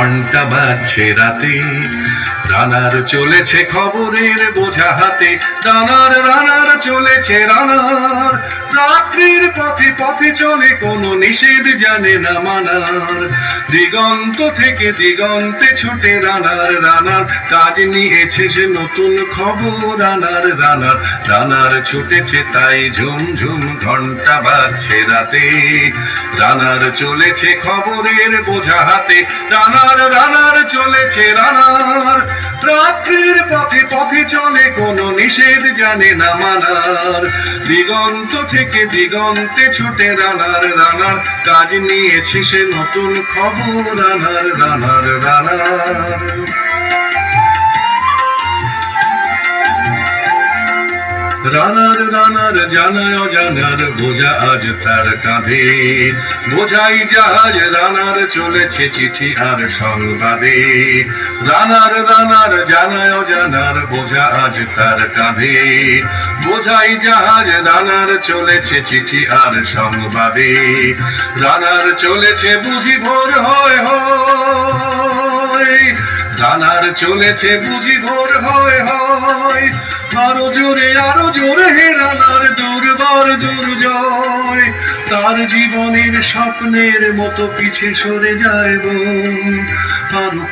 ঘন্টা বাজছে রাতে, রানার চলেছে খবরের বোঝা হাতে, রানার রানার চলেছে রানার। রাত্রির পথে পথে চলে কোনো নিষেধ জানে না মানার, দিগন্ত থেকে দিগন্তে ছুটে রানার রানার। কাজ নিয়েছে সে নতুন খবর রানার রানার, রানার ছুটেছে তাই ঝুমঝুম ঘন্টা বাজছে রাতে, রানার চলেছে খবরের বোঝা হাতে, রানার রানার চলেছে রানার। রাত্রির পথে পথে চলে কোনো নিষেধ জানে না মানার, দিগন্ত থেকে দিগন্তে ছুটে রানার রানার। কাজ নিয়েছে সে নতুন খবর রানার রানার রানার। রানার রানার জানায় অজানার বোঝা আজ তার কাঁধে, বোঝাই জাহাজ রানার চলেছে চিঠি আর সংবাদে। রানার রানার জানায় অজানার বোঝা আজ তার কাঁধে, বোঝাই জাহাজ রানার চলেছে চিঠি আর সংবাদে। রানার চলেছে বুঝি ভোর হয় হয়, রানার চলেছে বুঝি ভোর হয় হয়। আরো জোরে হে রানার দুর্বার দুর্জয়, তার জীবনের স্বপ্নের মতো পিছে সরে যায় বন। আরো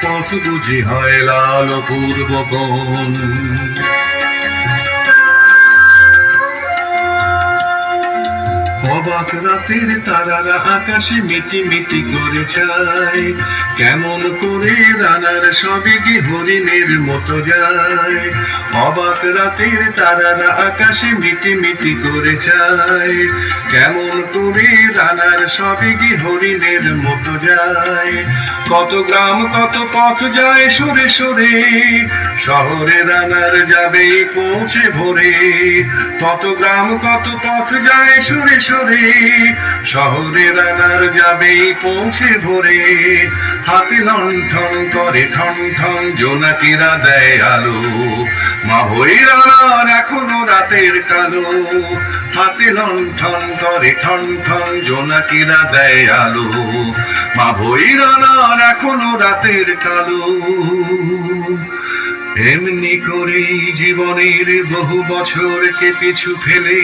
পথ বুঝি হয় লাল পূর্ববন। অবাক রাতের তারারা আকাশে মিটি মিটি করে চায়, কেমন করে রানার সবে কি হরিণের মতো যায়। অবাক রাতের তারারা আকাশে মিটি মিটি করে চায়, কেমন করে রানার সবে কি হরিণের মতো যায়। কত গ্রাম কত পথ যায় সরে সরে, শহরে রানার যাবে পৌঁছে ভোরে। কত গ্রাম কত পথ যায় সরে সরে, শহরে রানার যাবে পৌঁছে ভোরে। হাতে লণ্ঠন করে ঠন ঠন জোনাকিরা দেয় আলো, মা হই রানার এখনো রাতের কালো। হাতে লণ্ঠন করে ঠন ঠন জোনাকিরা দেয় আলো, মা হই রানার এখনো রাতের কালো। এমনি করেই জীবনের বহু বছরকে পিছু ফেলে,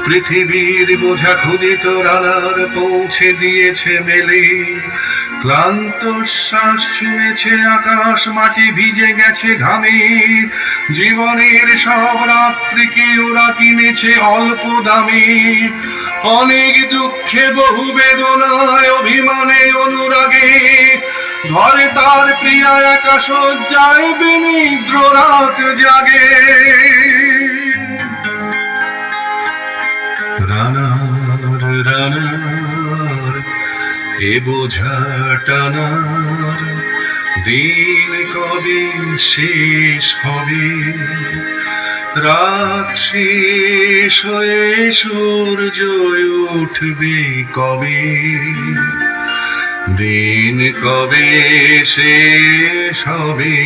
পৃথিবীর বোঝা ক্ষুদিত রানার পৌঁছে দিয়েছে মেলে। ক্লান্ত শ্বাস ছুঁয়েছে আকাশ মাটি ভিজে গেছে ঘামে, জীবনের সব রাত্রিকে ওরা কিনেছে অল্প দামে। অনেক দুঃখে বহু বেদনায় অভিমানে অনুরাগে, ঘরে তার প্রিয়া একা শয্যায় বিনিদ্র রাত জাগে। রানার রানার এ বোঝা টানার দিন কবে শেষ হবে। রাত শেষ হয়ে সূর্য উঠবে কবে, দিন কবে শেষ হবে।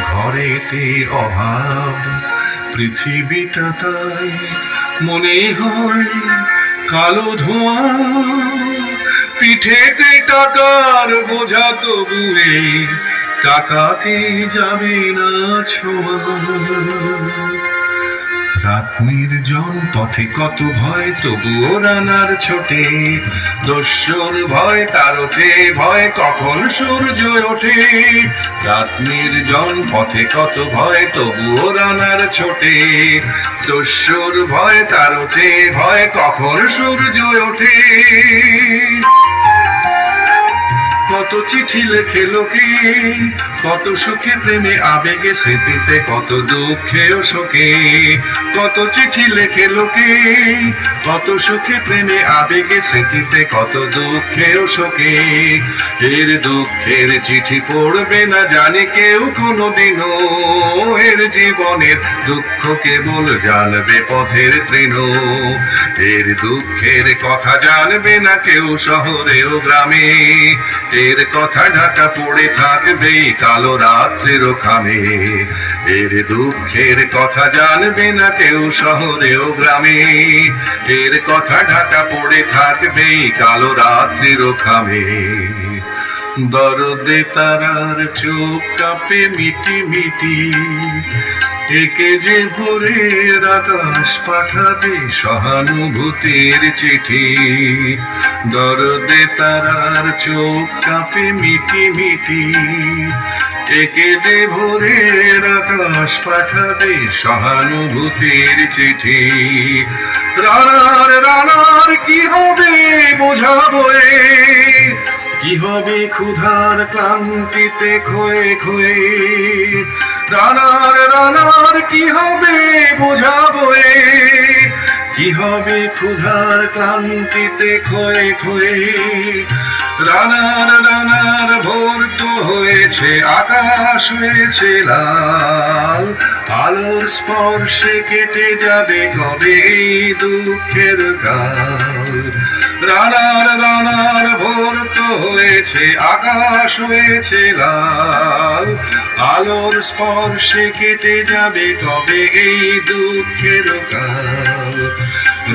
ঘরেতে অভাব পৃথিবীটা তাই মনে হয় কালো ধোঁয়া, পিঠেতে টাকার বোঝা তবুয়ে টাকাকে যাবে না ছোঁয়া। রাত নির্জন পথে কত ভয় তবুও রানার ছোটে, দস্যুর ভয় তারও চেয়ে ভয় কখন সূর্য ওঠে। রাত নির্জন পথে কত ভয় তবুও রানার ছোটে, দস্যুর ভয় তারও চেয়ে ভয় কখন সূর্য ওঠে। কত চিঠি লেখে লোকে, কত সুখে প্রেমে আবেগে স্মৃতিতে, কত দুঃখে ও শোকে। কত চিঠি লেখে লোকে, কত সুখে প্রেমে আবেগে স্মৃতিতে, কত দুঃখে ও শোকে। এর দুঃখের চিঠি পড়বে না জানে কেউ কোনোদিনও, এর জীবনের দুঃখ কেবল জানবে পথের তৃণ। এর দুঃখের কথা জানবে না কেউ শহরে ও গ্রামে, এর কথা ঢাকা পড়ে থাকবে কালো রাত্রির খামে। এর দুঃখের কথা জানবে না কেউ শহরে ও গ্রামে। এর কথা ঢাকা পড়ে থাকবে কালো রাত্রির খামে। দরদে তারার চোখ কাঁপে মিটি মিটি, একে যে ভোরের আকাশ পাঠাবে সহানুভূতির চিঠি। দরদে তারার চোখ কাঁপে মিটি মিটি, একে যে ভোরের আকাশ পাঠাবে সহানুভূতির চিঠি। রানার রানার কি হবে বোঝাবো এ, কি হবে ক্ষুধার ক্লান্তিতে খয়ে খয়ে। রানার রানার কি হবে বোঝাবো এ, কি হবে ক্ষুধার ক্লান্তিতে খয়ে খয়ে। রানার রানার ভোর তো হয়েছে, আকাশ হয়েছে লাল, আলোর স্পর্শে কেটে যাবে কবে এই দুঃখের কাল। রানার রানার ভোর তো হয়েছে, আকাশ হয়েছে লাল, আলোর স্পর্শে কেটে যাবে কবে এই দুঃখের কাল।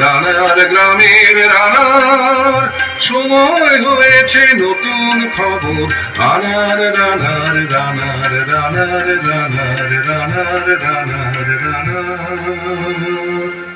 রানার গ্রামের রানার সময় হয়েছে নতুন খবর। রানার রানার রানার রানার রানার রানার রানার রানার।